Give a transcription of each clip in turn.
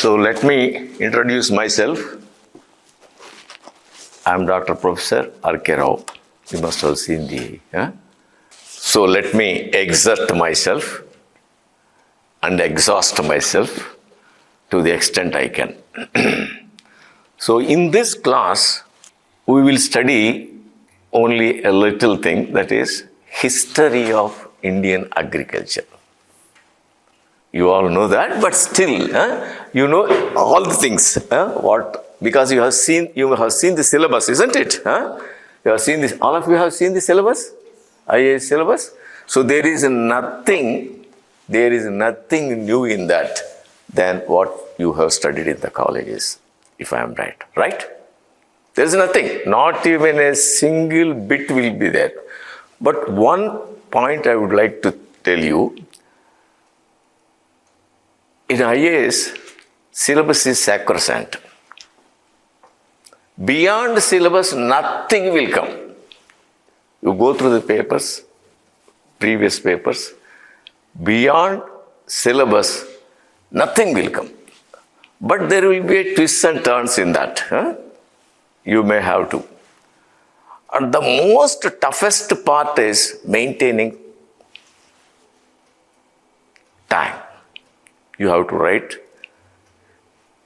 So let me introduce myself. I am Dr. Prof.R.K.Rao. You must have seen the. So let me exert myself and exhaust myself to the extent I can. So in this class, we will study only a little thing, that is history of Indian agriculture. You all know that, but still, you know all the things. Because you have seen the syllabus, isn't it? You have seen this. All of you have seen the syllabus, IAS syllabus. So there is nothing new in that than what you have studied in the colleges, if I am right. Right? There is nothing. Not even a single bit will be there. But one point I would like to tell you. In IAS, syllabus is sacrosanct. Beyond syllabus, nothing will come. You go through the papers, previous papers. Beyond syllabus, nothing will come. But there will be a twists and turns in that. You may have to. And the most toughest part is maintaining time. You have to write.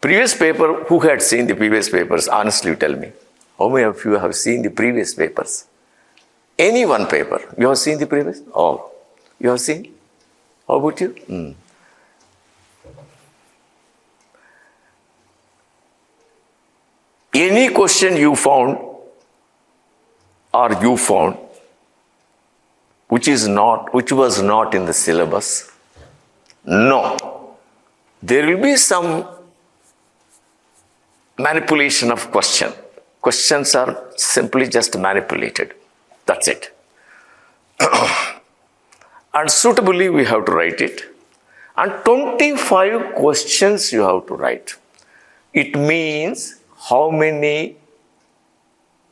Previous paper, who had seen the previous papers? Honestly, tell me. How many of you have seen the previous papers? Any one paper. You have seen the previous? All. You have seen? How about you? Any question you found which was not in the syllabus? No. There will be some manipulation of question. Questions are simply just manipulated. That's it. And suitably we have to write it. And 25 questions you have to write. It means how many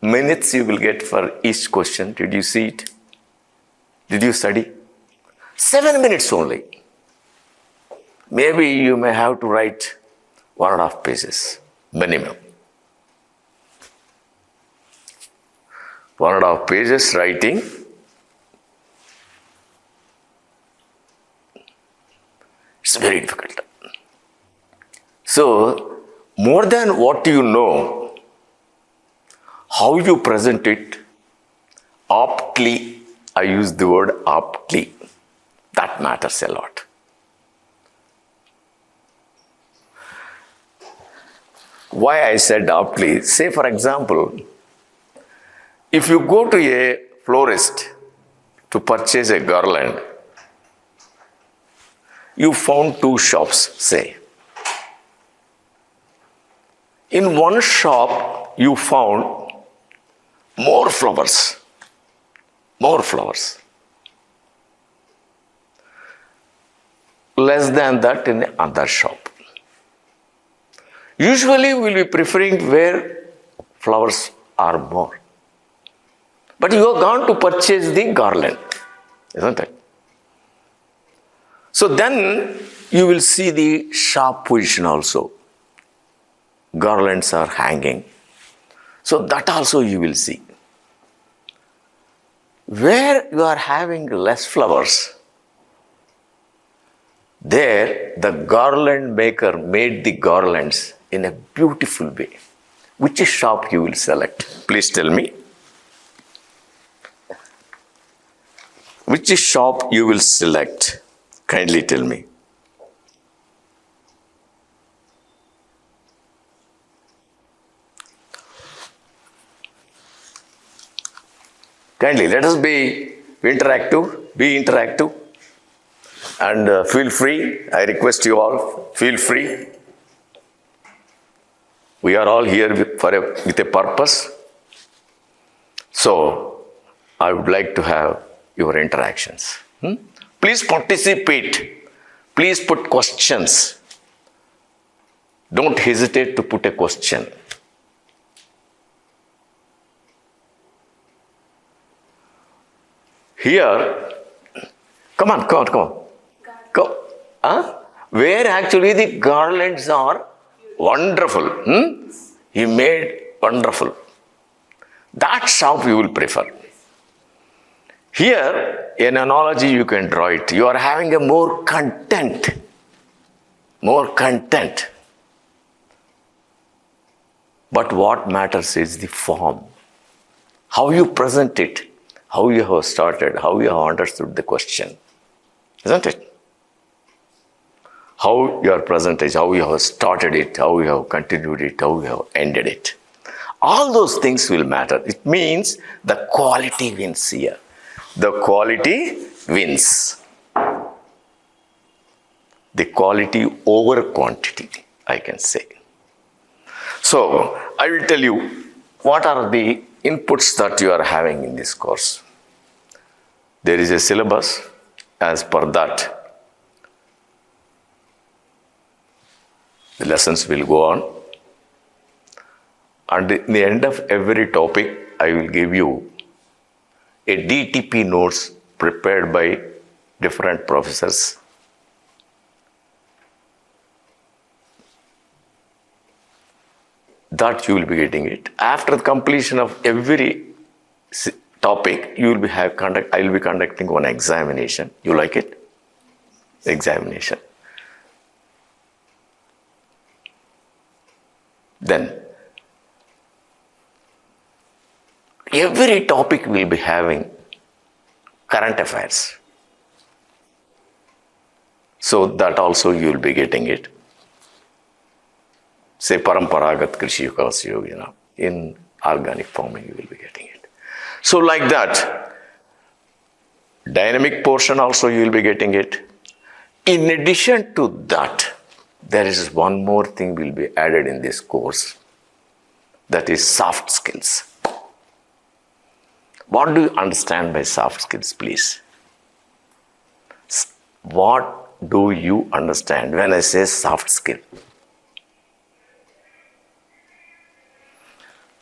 minutes you will get for each question. Did you see it? Did you study? 7 minutes only. Maybe you may have to write 1.5 pages, minimum. 1.5 pages writing. It's very difficult. So, more than what you know, how you present it, aptly, I use the word aptly, that matters a lot. Why I said aptly? Say, for example, if you go to a florist to purchase a garland, you found 2 shops, say. In one shop, you found more flowers. Less than that in the other shop. Usually, we'll be preferring where flowers are more. But you have gone to purchase the garland, isn't it? So then, you will see the shop position also. Garlands are hanging. So that also you will see. Where you are having less flowers, there the garland maker made the garlands in a beautiful way. Which shop you will select? Please tell me. Which shop you will select? Kindly tell me. Kindly, let us be interactive, and feel free. I request you all, feel free. We are all here with a purpose. So, I would like to have your interactions. Please participate. Please put questions. Don't hesitate to put a question. Here, come on. Go. Where actually the garlands are wonderful. He made wonderful. That's how we will prefer. Here, an analogy you can draw it. You are having a more content. More content. But what matters is the form. How you present it. How you have started. How you have understood the question. Isn't it? How your presentation, how you have started it, how you have continued it, how you have ended it. All those things will matter. It means the quality wins here. The quality wins. The quality over quantity, I can say. So, I will tell you what are the inputs that you are having in this course. There is a syllabus. As per that, the lessons will go on. And in the end of every topic, I will give you a DTP notes prepared by different professors. That you will be getting it. After the completion of every topic, I will be conducting one examination. You like it? Examination. Then, every topic will be having current affairs. So that also you will be getting it. Say Paramparagat Krishi Vikas Yogina. In organic farming you will be getting it. So like that, dynamic portion also you will be getting it. In addition to that, there is one more thing will be added in this course. That is soft skills. What do you understand by soft skills, please? What do you understand when I say soft skill?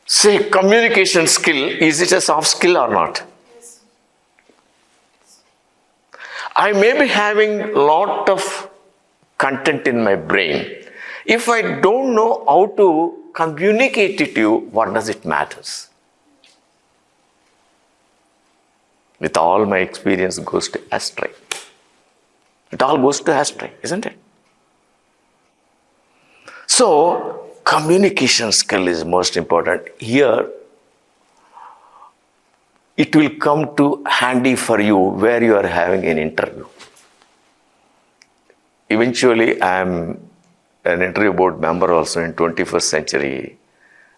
Say communication skill, is it a soft skill or not? Yes. I may be having a lot of content in my brain. If I don't know how to communicate it to you, what does it matter? With all my experience goes to astray. It all goes to astray, isn't it? So, communication skill is most important. Here, it will come to handy for you where you are having an interview. Eventually, I am an interview board member also in 21st century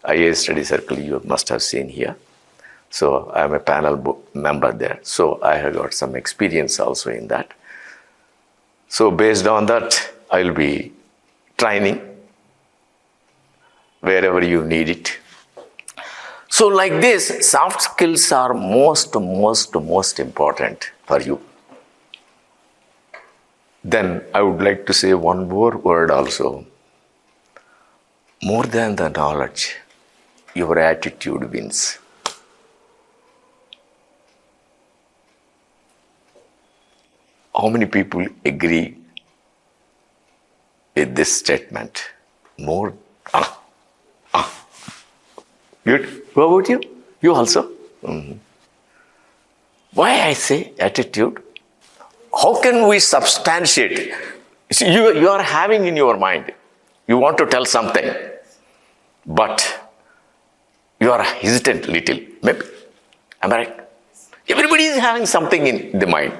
IAS study circle you must have seen here. So I am a panel member there. So I have got some experience also in that. So based on that, I will be training wherever you need it. So like this, soft skills are most important for you. Then I would like to say one more word also. More than the knowledge, your attitude wins. How many people agree with this statement? More. Good. How about you? You also? Mm-hmm. Why I say attitude? How can we substantiate? See, you are having in your mind, you want to tell something, but you are hesitant little. Maybe. Am I right? Everybody is having something in the mind.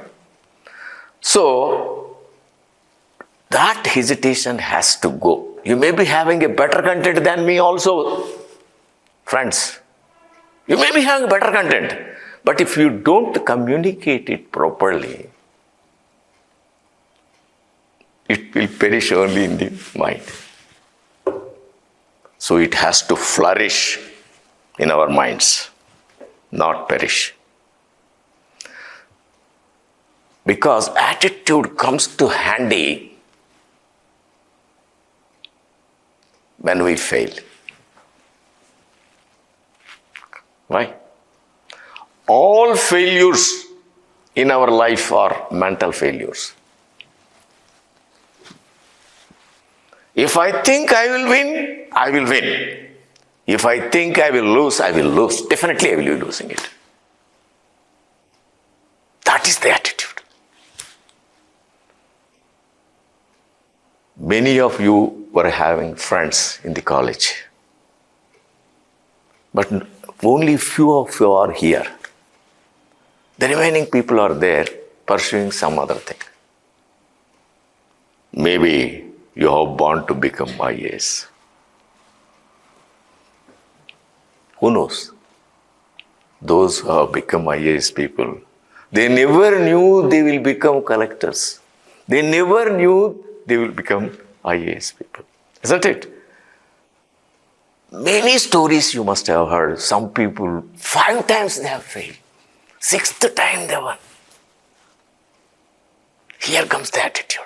So, that hesitation has to go. You may be having a better content than me also, friends. You may be having better content, but if you don't communicate it properly, it will perish only in the mind. So it has to flourish in our minds, not perish. Because attitude comes to handy when we fail. Why? All failures in our life are mental failures. If I think I will win, I will win. If I think I will lose, I will lose. Definitely I will be losing it. That is the attitude. Many of you were having friends in the college, but only few of you are here. The remaining people are there pursuing some other thing. Maybe you have born to become IAS. Who knows? Those who have become IAS people, they never knew they will become collectors. They never knew they will become IAS people. Isn't it? Many stories you must have heard. Some people, 5 times they have failed. 6th time they won. Here comes the attitude.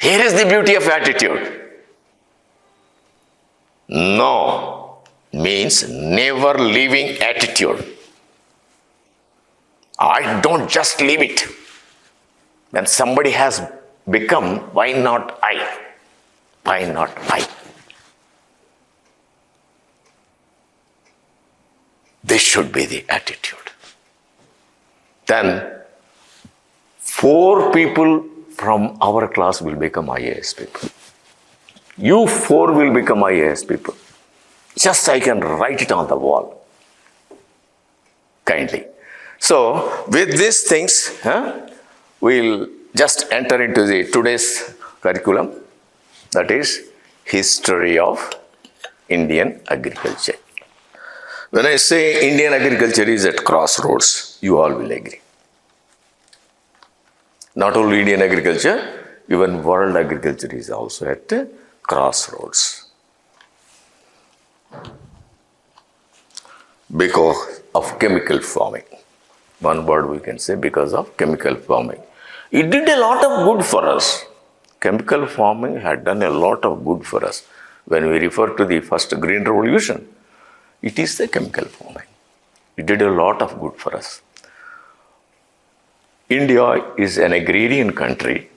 Here is the beauty of attitude. No means never leaving attitude. I don't just leave it. When somebody has become, why not I? Why not I? This should be the attitude. Then 4 people from our class will become IAS people. You 4 will become IAS people. Just I can write it on the wall. Kindly. So, with these things, we'll just enter into the today's curriculum. That is history of Indian agriculture. When I say Indian agriculture is at crossroads, you all will agree. Not only Indian agriculture, even world agriculture is also at crossroads. Because of chemical farming. One word we can say, because of chemical farming. It did a lot of good for us. Chemical farming had done a lot of good for us. When we refer to the first green revolution, it is the chemical farming. It did a lot of good for us. India is an agrarian country.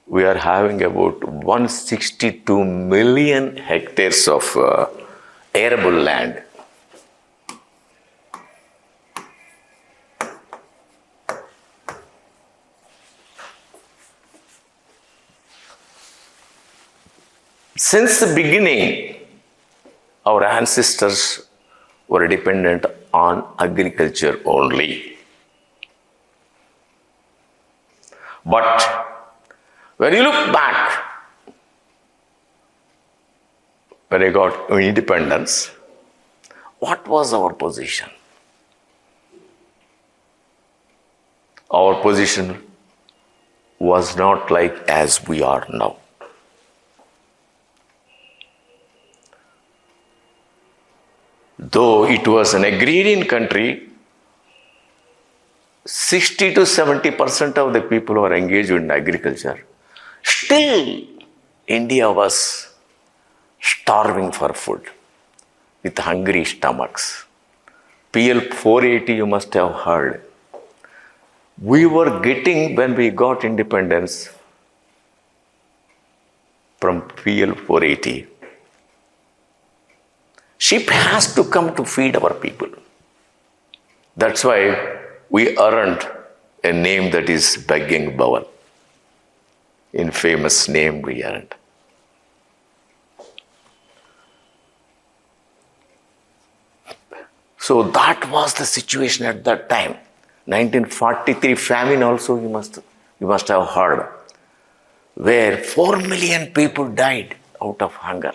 We are having about 162 million hectares of arable land. Since the beginning, our ancestors were dependent on agriculture only. But when you look back, when I got independence, what was our position? Our position was not like as we are now. Though it was an agrarian country, 60 to 70% of the people who are engaged in agriculture. Still, India was starving for food with hungry stomachs. PL 480 you must have heard. We were getting, when we got independence from PL 480, sheep has to come to feed our people. That's why we earned a name that is begging bowl. Infamous name we earned. So that was the situation at that time. 1943 famine also you must have heard, where 4 million people died out of hunger.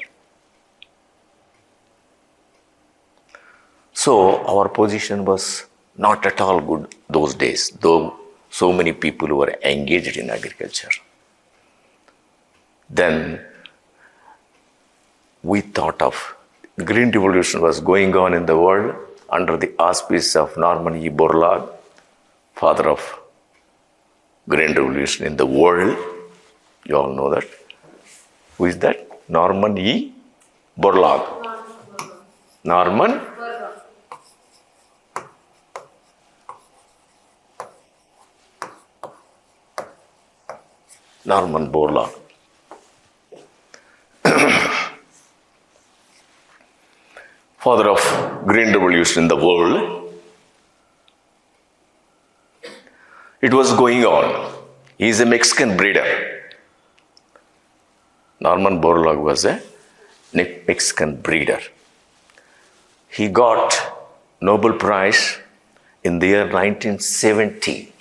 So our position was not at all good those days, though so many people were engaged in agriculture. Then we thought of the Green Revolution was going on in the world under the auspices of Norman E. Borlaug, father of Green Revolution in the world. You all know that. Who is that? Norman E. Borlaug. Norman Norman Borlaug. Father of Green Revolution in the world. It was going on. He is a Mexican breeder. Norman Borlaug was a Mexican breeder. He got Nobel Prize in the year 1970.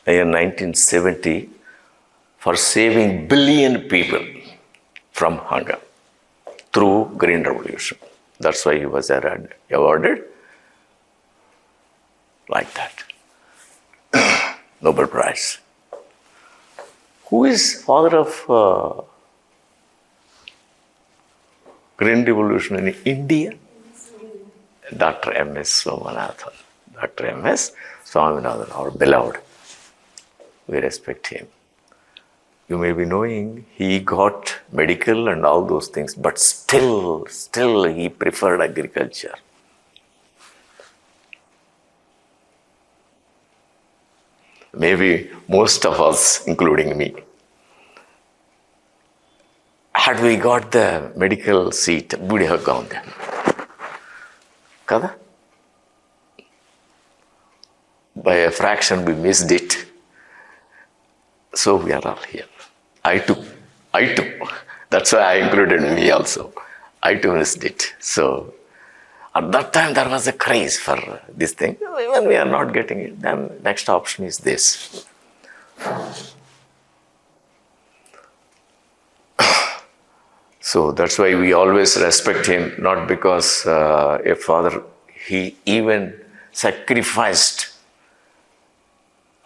The year 1970 for saving billion people from hunger through Green Revolution. That's why he was awarded like that. Nobel Prize. Who is father of Green Revolution in India? Dr. M.S. Swaminathan. Dr. M.S. Swaminathan, our beloved. We respect him. You may be knowing he got medical and all those things, but still he preferred agriculture. Maybe most of us, including me, had we got the medical seat, would have gone there. Kada? By a fraction, we missed it. So we are all here. I too. That's why I included me also. I too missed it. So at that time there was a craze for this thing. Even we are not getting it, then next option is this. So that's why we always respect him, not because a father, he even sacrificed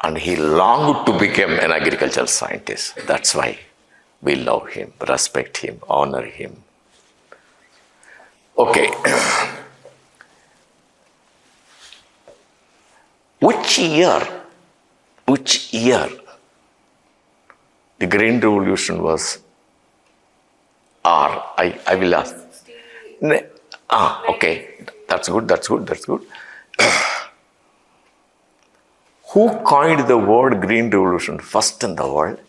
and he longed to become an agricultural scientist. That's why we love him, respect him, honor him. Okay. Which year the Green Revolution was? I will ask. Okay. That's good. Who coined the word Green Revolution first in the world?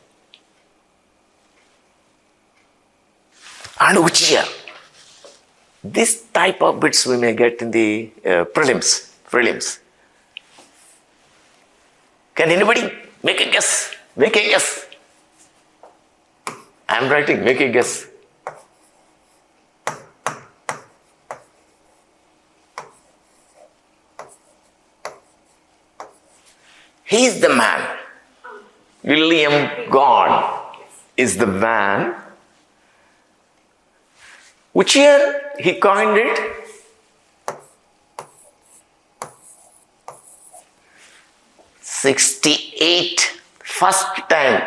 And which year? This type of bits we may get in the prelims. Can anybody make a guess? I am writing, make a guess. He is the man. William God is the man. Which year he coined it? 68. First time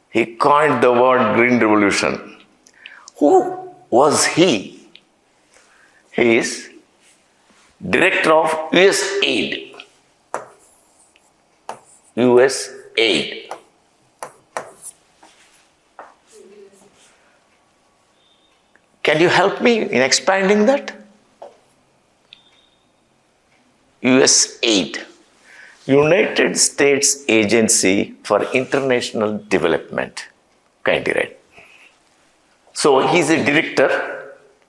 he coined the word Green Revolution. Who was he? He is director of USAID. USAID. Can you help me in expanding that? USAID. United States Agency for International Development. Kind of right. So he is a director.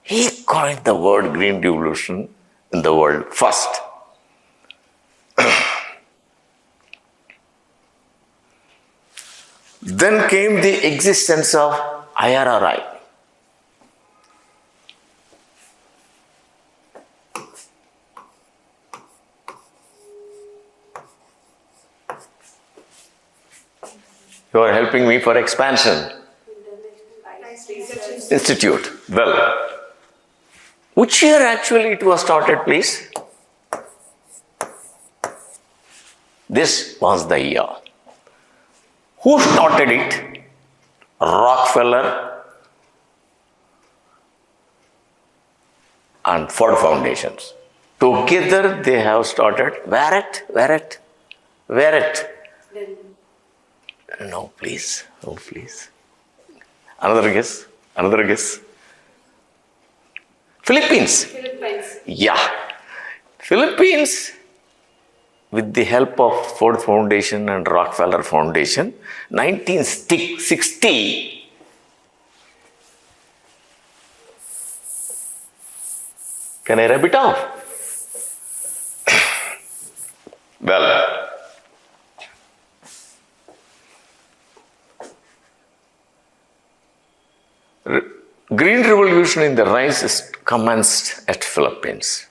He coined the word Green Revolution in the world first. Then came the existence of IRRI. You are helping me for expansion. Institute. Well, which year actually it was started, please? This was the year. Who started it? Rockefeller and Ford Foundations. Together they have started. Where it? No, please. Another guess. Philippines. Yeah. Philippines with the help of Ford Foundation and Rockefeller Foundation, 1960. Can I rub it off? Well, Green Revolution in the rice commenced at Philippines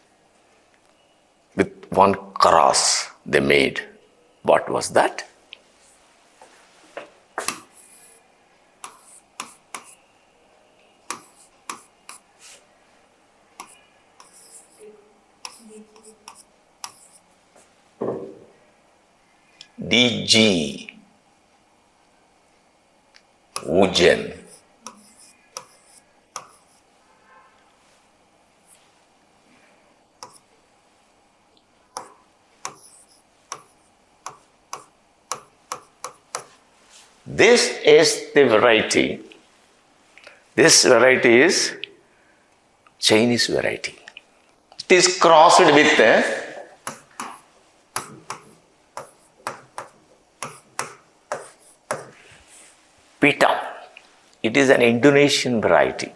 with one cross they made. What was that? DG Wujen. This is the variety. This variety is Chinese variety. It is crossed with pita. It is an Indonesian variety.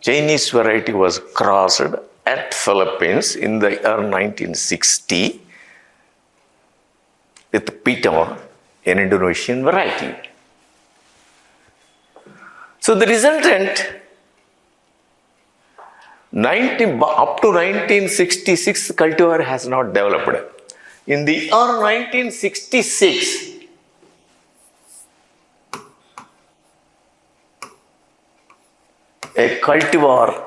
Chinese variety was crossed at Philippines in the year 1960 with pita, an Indonesian variety. So the resultant up to 1966 cultivar has not developed. In the year 1966, a cultivar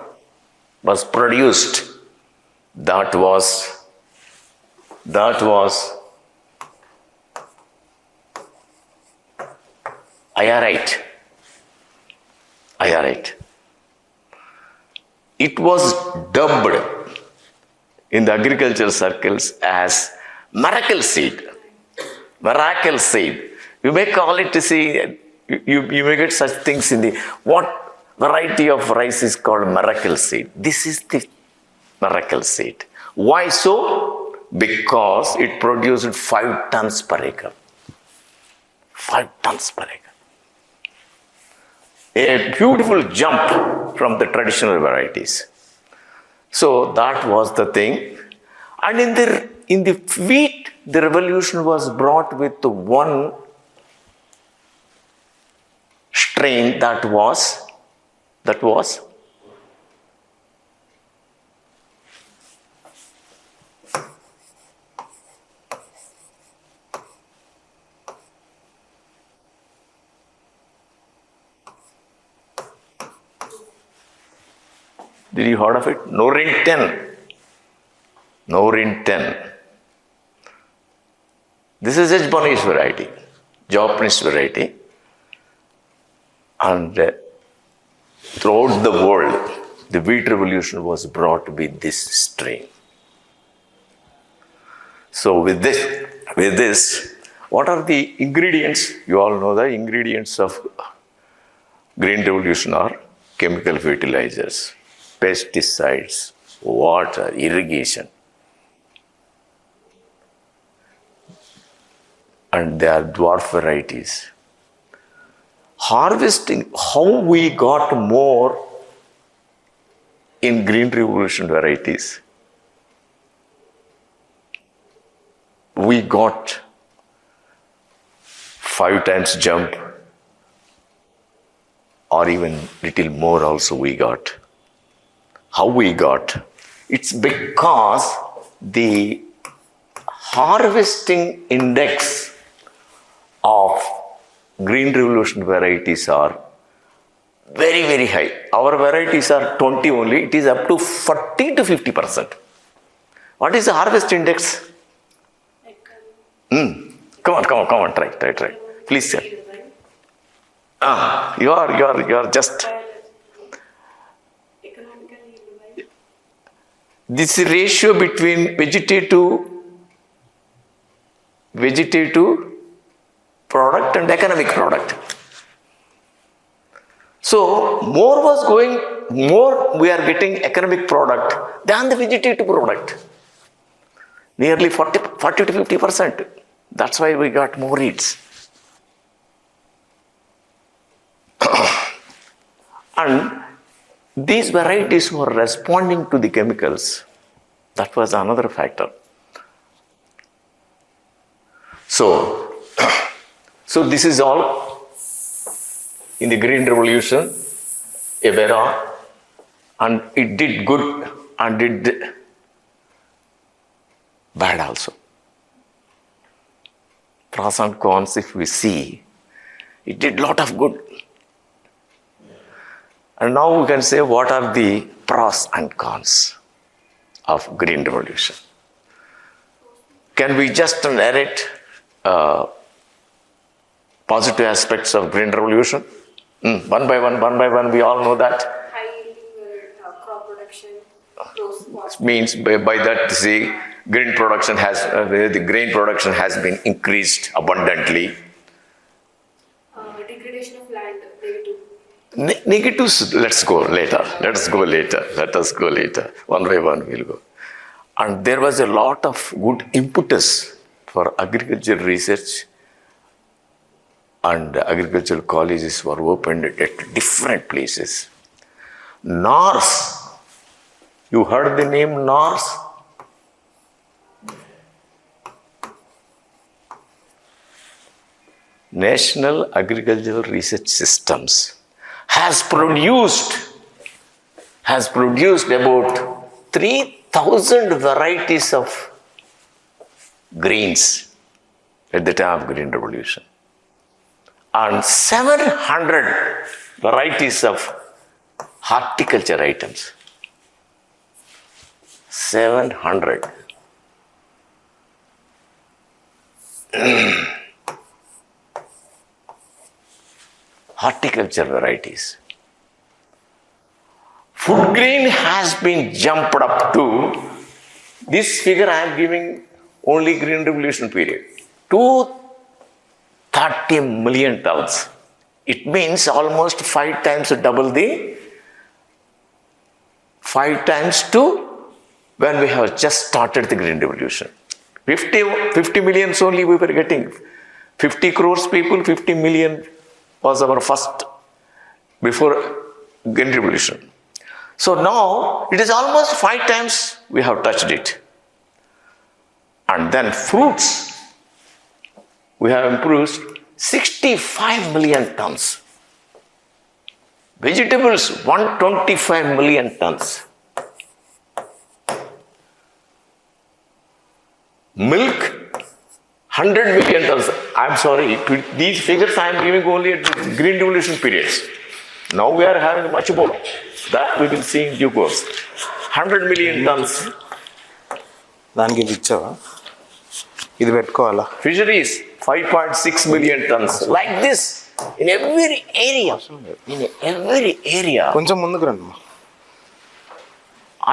was produced that was IAS. It was dubbed in the agricultural circles as miracle seed. Miracle seed. You may call it, you may get such things in the, what variety of rice is called miracle seed. This is the miracle seed. Why so? Because it produced 5 tons per acre. 5 tons per acre. A beautiful jump from the traditional varieties. So that was the thing. And in the wheat, the revolution was brought with one strain that was did you heard of it? Norin 10. This is a Japanese variety, and throughout the world, the wheat revolution was brought with this strain. So with this, what are the ingredients? You all know the ingredients of green revolution are chemical fertilizers, pesticides, water, irrigation. And they are dwarf varieties. Harvesting, how we got more in green revolution varieties? We got 5 times jump, or even little more also we got. How we got? It's because the harvesting index of green revolution varieties are very, very high. Our varieties are 20 only. It is up to 40 to 50%. What is the harvest index? Come on, try. Please, sir. You are just. This ratio between vegetative product and economic product. So more we are getting economic product than the vegetative product. nearly 40 to 50%. That's why we got more reads. And these varieties were responding to the chemicals. That was another factor. So this is all in the Green Revolution, era, and it did good and did bad also. Pros and cons, if we see, it did lot of good. And now we can say what are the pros and cons of Green Revolution. Can we just narrate positive aspects of Green Revolution? One by one, we all know that. High yielding crop production, those Means by that, see, grain production has been increased abundantly. degradation of land, negative. Negatives, let's go later. Let us go later. One by one we'll go. And there was a lot of good impetus for agricultural research, and agricultural colleges were opened at different places. NORS, you heard the name NORS? National Agricultural Research Systems has produced about 3,000 varieties of grains at the time of Green Revolution, and 700 varieties of horticulture items. 700. Horticulture varieties. Food grain has been jumped up to, this figure I am giving only Green Revolution period, 230 million tons. It means almost 5 times to when we have just started the Green Revolution. 50 millions only we were getting. 50 crores people, 50 million was our first before Green Revolution. So now it is almost 5 times we have touched it. And then fruits, we have improved 65 million tons. Vegetables, 125 million tons. Milk, 100 million tons. I'm sorry, these figures I am giving only at the Green Revolution periods. Now we are having much more. That we will see in due course. 100 million tons. దానికి ఇచ్చావా ఇది పెట్టుకోవాలా Fisheries, 5.6 million tons. Like this, in every area. కొంచెం ముందుకు రండి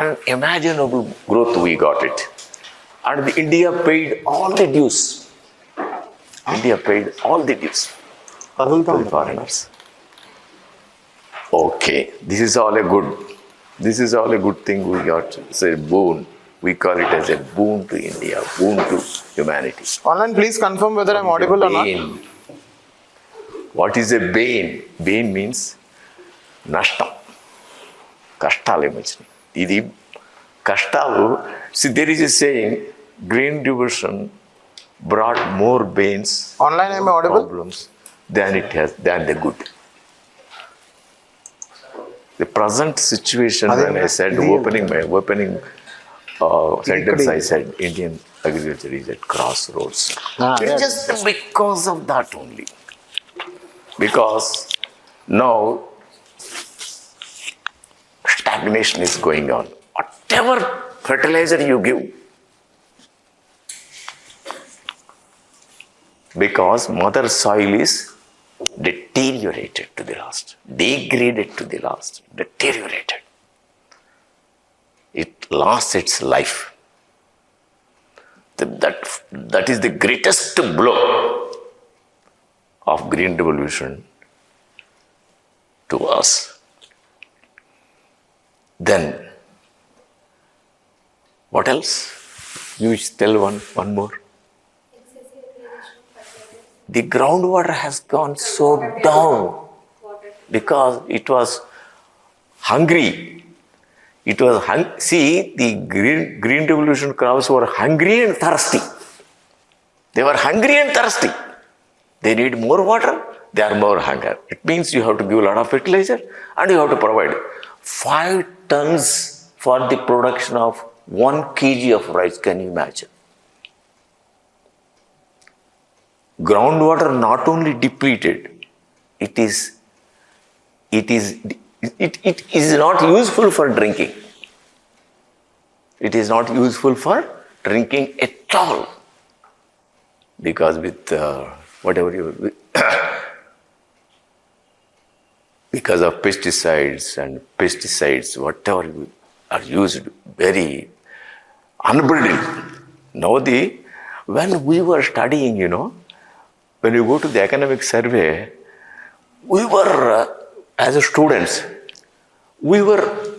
Unimaginable growth we got it. And India paid all the dues. India paid all the dues to the foreigners. Okay, this is all a good thing we got. It's a boon. We call it as a boon to India, boon to humanity. Online, please confirm whether I'm audible or not. What is a bane? Bane means nashtam. Kashtalu mention. Idi kashtalu. See, there is a saying, Green Revolution brought more banes, Online, am I audible? problems than the good. The present situation, when I said opening sentence, I said Indian agriculture is at crossroads. It's just because of that only. Because now stagnation is going on. Whatever fertilizer you give, because mother soil is deteriorated to the last, degraded to the last, deteriorated. It lost its life. That is the greatest blow of Green Revolution to us. Then, what else? You tell one more. Excessive utilization of fertilizers. The groundwater has gone so down Water. because it was hungry. It was see, the green revolution crops were hungry and thirsty. They were hungry and thirsty. They need more water, they are more hunger. It means you have to give a lot of fertilizer and you have to provide 5 tons for the production of 1 kg of rice. Can you imagine? Groundwater not only depleted, it is not useful for drinking. It is not useful for drinking at all. Because with because of pesticides, whatever are used, very unbridled. Now when we were studying, when you go to the academic survey, we were, as students, we were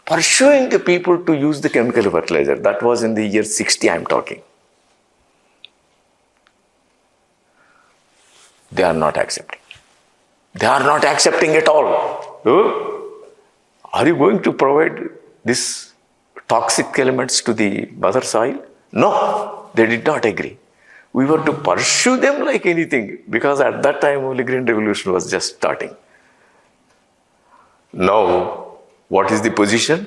pursuing the people to use the chemical fertilizer. That was in the year 60, I am talking. They are not accepting. They are not accepting at all. Are you going to provide these toxic elements to the mother soil? No, they did not agree. We were to pursue them like anything because at that time only green revolution was just starting. Now, what is the position?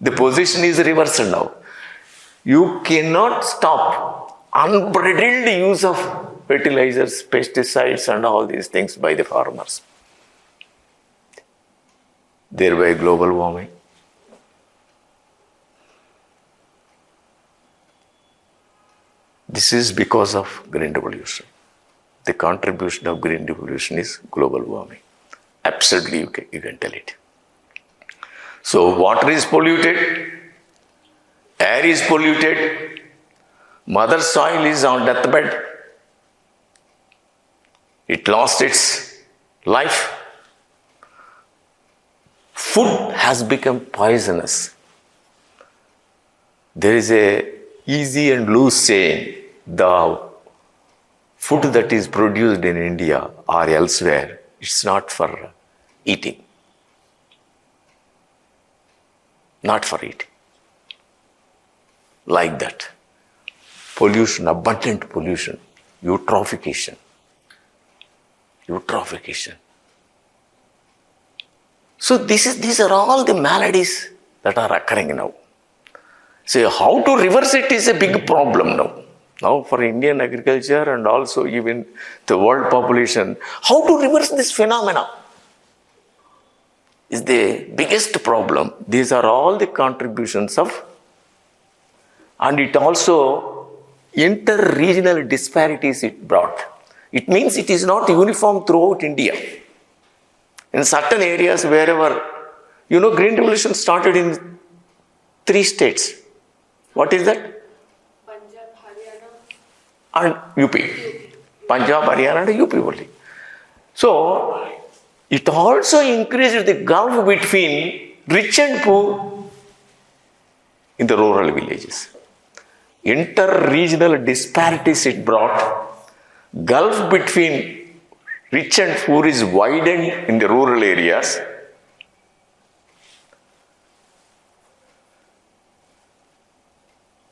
The position is reversed now. You cannot stop unbridled use of fertilizers, pesticides and all these things by the farmers. Thereby global warming. This is because of green revolution. The contribution of green revolution is global warming. Absolutely, you can tell it. So water is polluted, air is polluted, mother soil is on deathbed. It lost its life. Food has become poisonous. There is a easy and loose saying, the food that is produced in India or elsewhere, it's not for eating. Not for eating. Like that. Pollution, abundant pollution, eutrophication. So these are all the maladies that are occurring now. So how to reverse it is a big problem now. Now for Indian agriculture and also even the world population, how to reverse this phenomena is the biggest problem. These are all the contributions of, and it also inter-regional disparities it brought. It means it is not uniform throughout India. In certain areas wherever, green revolution started in 3 states. What is that? Punjab, Haryana. And UP. Punjab, Haryana and UP only. So, it also increased the gulf between rich and poor in the rural villages. Inter-regional disparities it brought. Gulf between rich and poor is widened in the rural areas.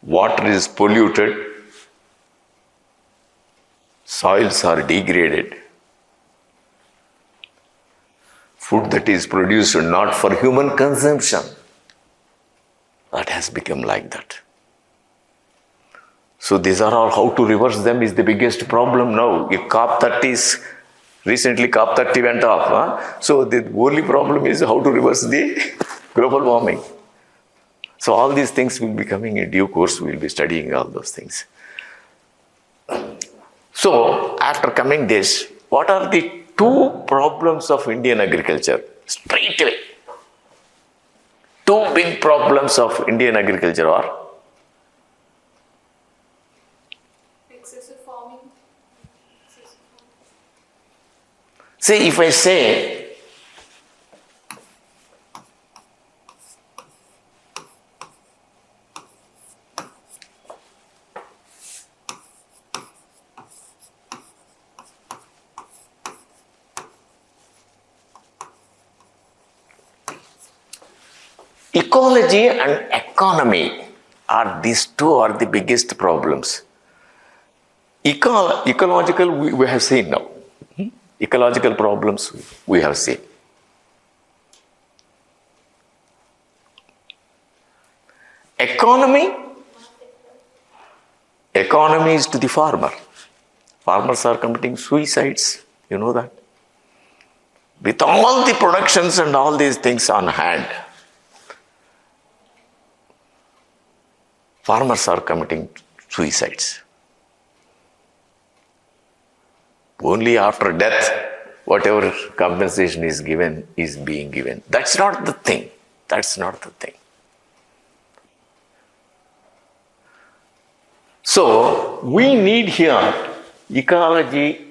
Water is polluted. Soils are degraded. Food that is produced not for human consumption, that has become like that. So these are all, how to reverse them is the biggest problem now. If recently COP30 went off. So the only problem is how to reverse the global warming. So all these things will be coming in due course. We will be studying all those things. So after coming this, what are the 2 problems of Indian agriculture? Straight away. 2 big problems of Indian agriculture are Excessive farming. See, if I say ecology and economy these two are the biggest problems. Ecological we have seen now. Ecological problems we have seen. Economy is to the farmer. Farmers are committing suicides, you know that. With all the productions and all these things on hand, farmers are committing suicides. Only after death, whatever compensation is given is being given. That's not the thing. That's not the thing. So, we need here, ecology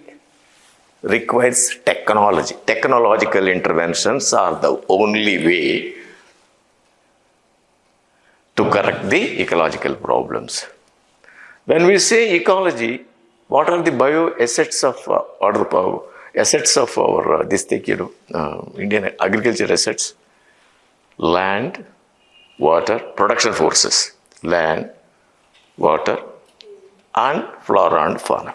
requires technology. Technological interventions are the only way to correct the ecological problems. When we say ecology, what are the bio assets of our this thing, Indian agriculture assets? Land, water, production forces, land, water, and flora and fauna.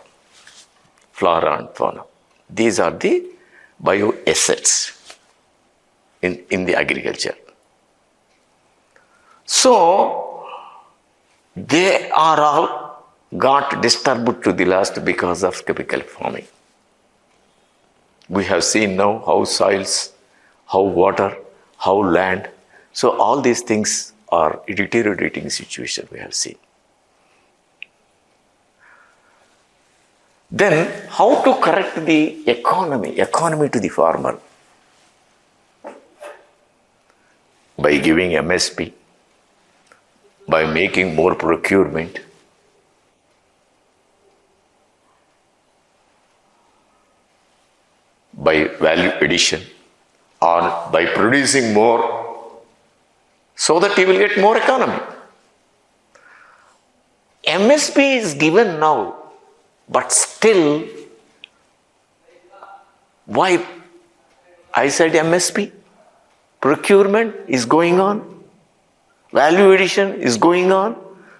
Flora and fauna. These are the bio assets in the agriculture. So, they are all got disturbed to the last because of chemical farming. We have seen now how soils, how water, how land. So, all these things are a deteriorating situation we have seen. Then, how to correct the economy to the farmer? By giving MSP, by making more procurement, by value addition, or by producing more, so that he will get more economy. MSP is given now, but still, why I said MSP? Procurement is going on, value addition is going on.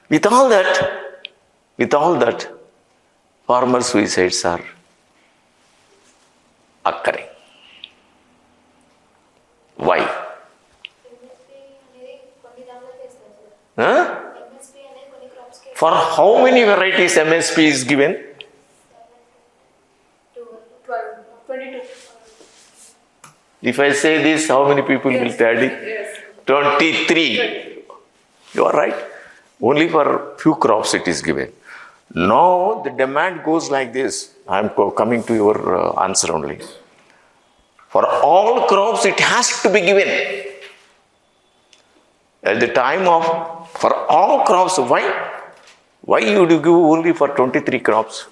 With all that, farmer suicides are occurring. Why? Huh? For how many varieties MSP is given? 22. If I say this, how many people will tally? Yes. 23. You are right. Only for few crops it is given. Now the demand goes like this. I am coming to your answer only. For all crops it has to be given. At the time of, for all crops, why? Why you do give only for 23 crops?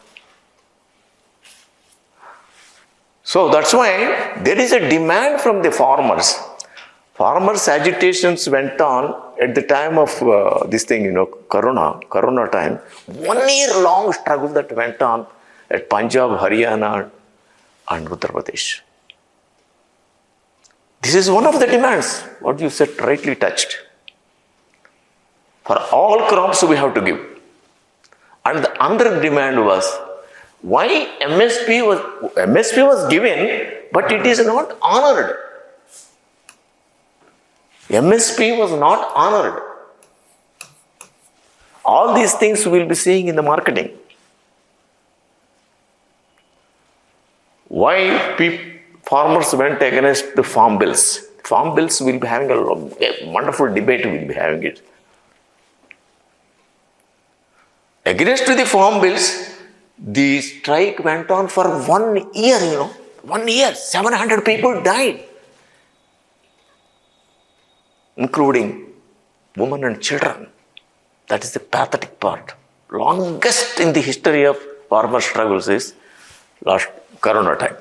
So that's why there is a demand from the farmers. Farmers' agitations went on at the time of Corona time. 1 year long struggle that went on at Punjab, Haryana and Uttar Pradesh. This is one of the demands, what you said rightly touched. For all crops we have to give. And the other demand was, why MSP was given, but it is not honored. MSP was not honored. All these things we will be seeing in the marketing. Why farmers went against the farm bills? Farm bills will be having a wonderful debate, we will be having it. Against the farm bills, the strike went on for 1 year, 1 year, 700 people died, including women and children. That is the pathetic part. Longest in the history of farmer struggles is last Corona time.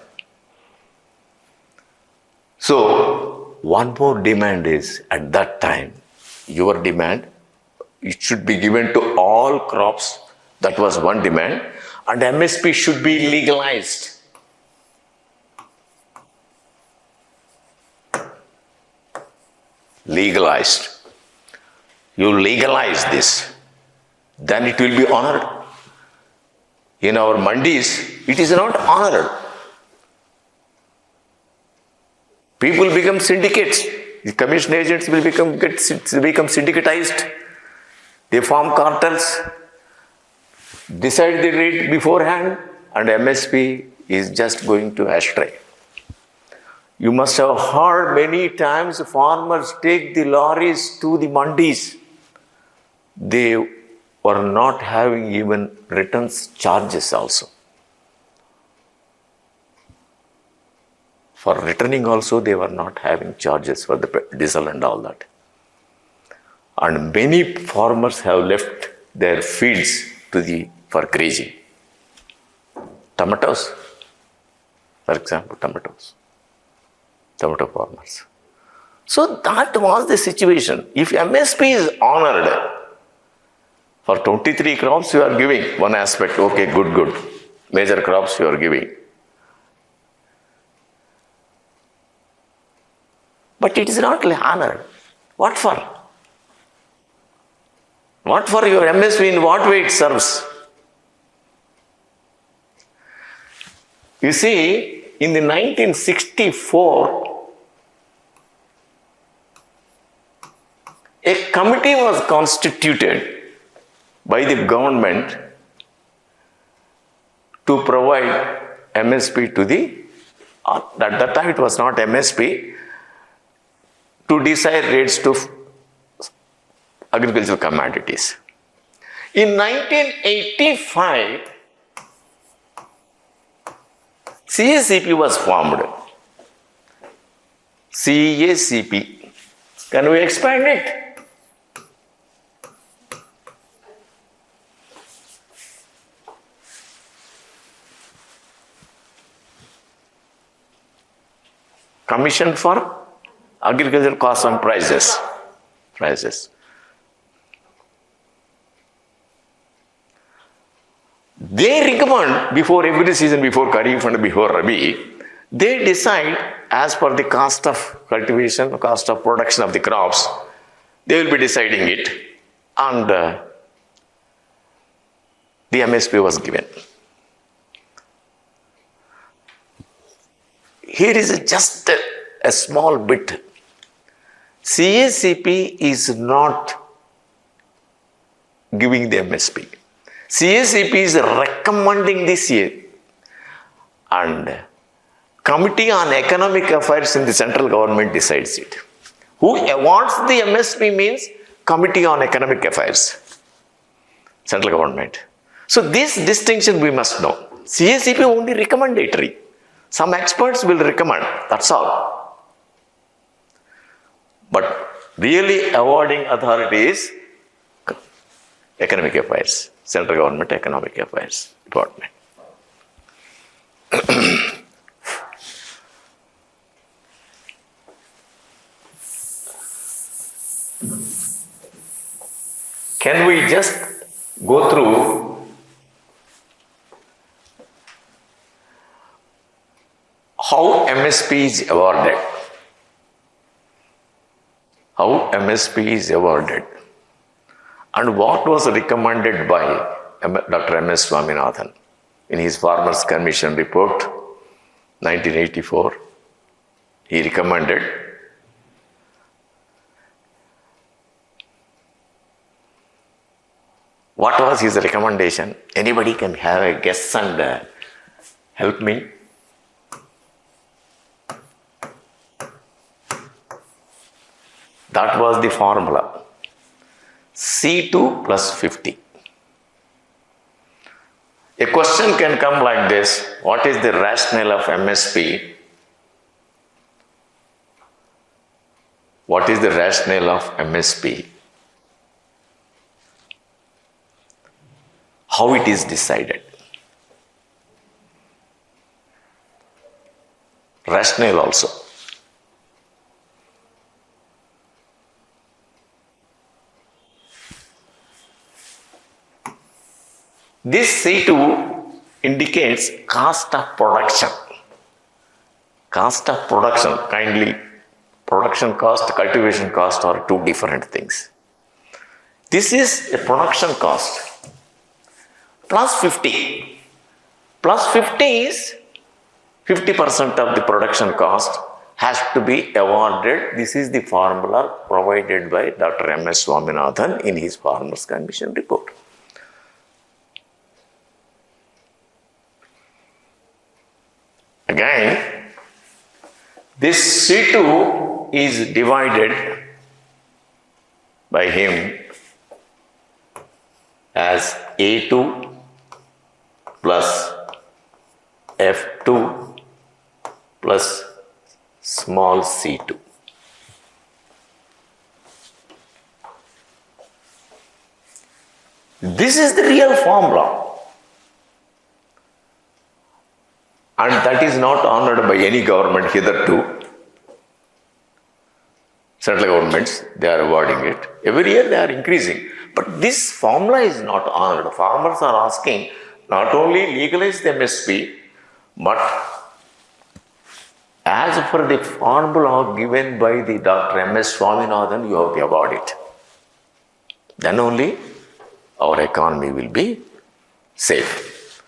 So, one more demand is, at that time, your demand, it should be given to all crops. That was one demand. And MSP should be legalized. legalized. You legalize this, then it will be honored. In our mandis, it is not honored. People become syndicates. The commission agents will become syndicatized. They form cartels, decide the rate beforehand, and MSP is just going to astray. You must have heard many times farmers take the lorries to the mandis. They were not having even returns charges also. For returning also, they were not having charges for the diesel and all that. And many farmers have left their fields for grazing. Tomatoes, for example, tomato farmers. So that was the situation. If MSP is honored, for 23 crops you are giving one aspect, okay, good. Major crops you are giving. But it is not honored. What for? What for your MSP? In what way it serves? You see, in the 1964, a committee was constituted by the government to provide MSP to at that time it was not MSP, to decide rates to agricultural commodities. In 1985, CACP was formed. CACP. Can we expand it? Commission for Agricultural Costs and Prices. They recommend before every season, before Kharif and before Rabi, they decide as per the cost of cultivation, cost of production of the crops, they will be deciding it, and the MSP was given. Here is just a small bit. CACP is not giving the MSP. CACP is recommending the CA, and Committee on Economic Affairs in the central government decides it. Who awards the MSP means Committee on Economic Affairs, central government. So this distinction we must know. CACP only recommendatory. Some experts will recommend, that's all. But really awarding authority is Economic Affairs, central government Economic Affairs Department. Can we just go through how MSP is awarded? How MSP is awarded and what was recommended by Dr. M.S. Swaminathan in his Farmers Commission report 1984. He recommended what was his recommendation? Anybody can have a guess and help me. That was the formula. C2 plus 50. A question can come like this. What is the rationale of MSP? What is the rationale of MSP? How it is decided? Rationale also. This C2 indicates cost of production. Cost of production, kindly production cost, cultivation cost are two different things. This is a production cost plus 50. Plus 50 is 50% of the production cost has to be awarded. This is the formula provided by Dr. M.S. Swaminathan in his Farmers Commission report. Again, this C2 is divided by him as A2 plus F2 plus small c2. This is the real formula, and that is not honored by any government hitherto. Central governments, they are awarding it. Every year they are increasing. But this formula is not honored. Farmers are asking not only legalize the MSP, but as per the formula given by the Dr. M.S. Swaminathan, you have to award it. Then only our economy will be safe.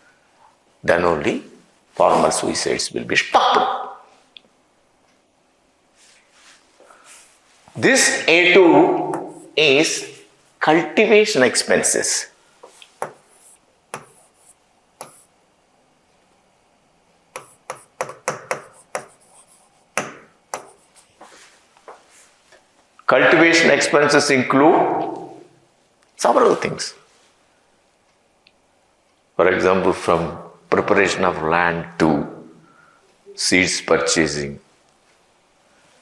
Then only farmer suicides will be stopped. This A2 is cultivation expenses. Cultivation expenses include several things. For example, from preparation of land to seeds purchasing,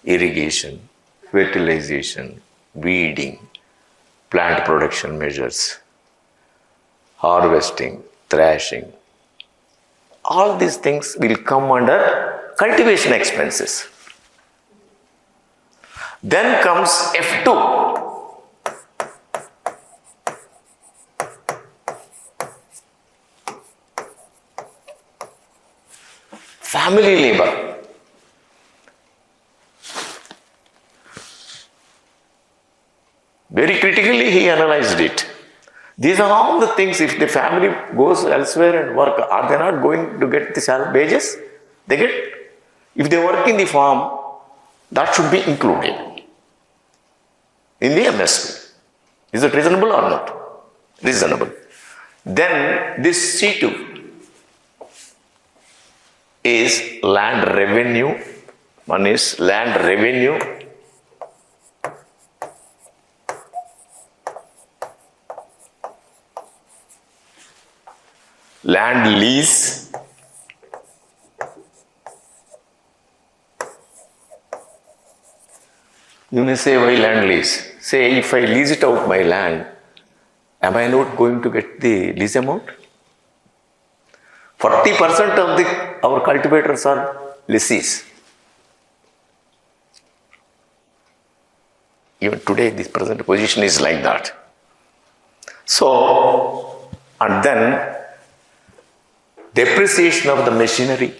irrigation, fertilization, weeding, plant production measures, harvesting, thrashing. All these things will come under cultivation expenses. Then comes F2. Family labor. Very critically he analyzed it. These are all the things, if the family goes elsewhere and work, are they not going to get the wages? They get. If they work in the farm, that should be included in the MSP. Is it reasonable or not? Reasonable. Then this C2 is land revenue. One is land revenue. Land lease. You may say, why land lease? Say, if I lease it out my land, am I not going to get the lease amount? 40% of our cultivators are lessees. Even today, this present position is like that. So, and then depreciation of the machinery.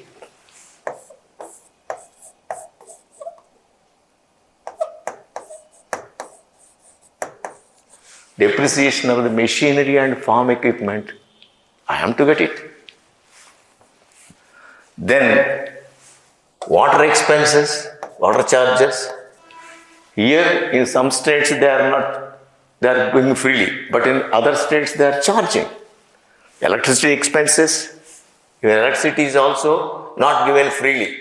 Depreciation of the machinery and farm equipment, I am to get it. Then water expenses, water charges. Here in some states they are going freely, but in other states they are charging. Electricity expenses, your electricity is also not given freely.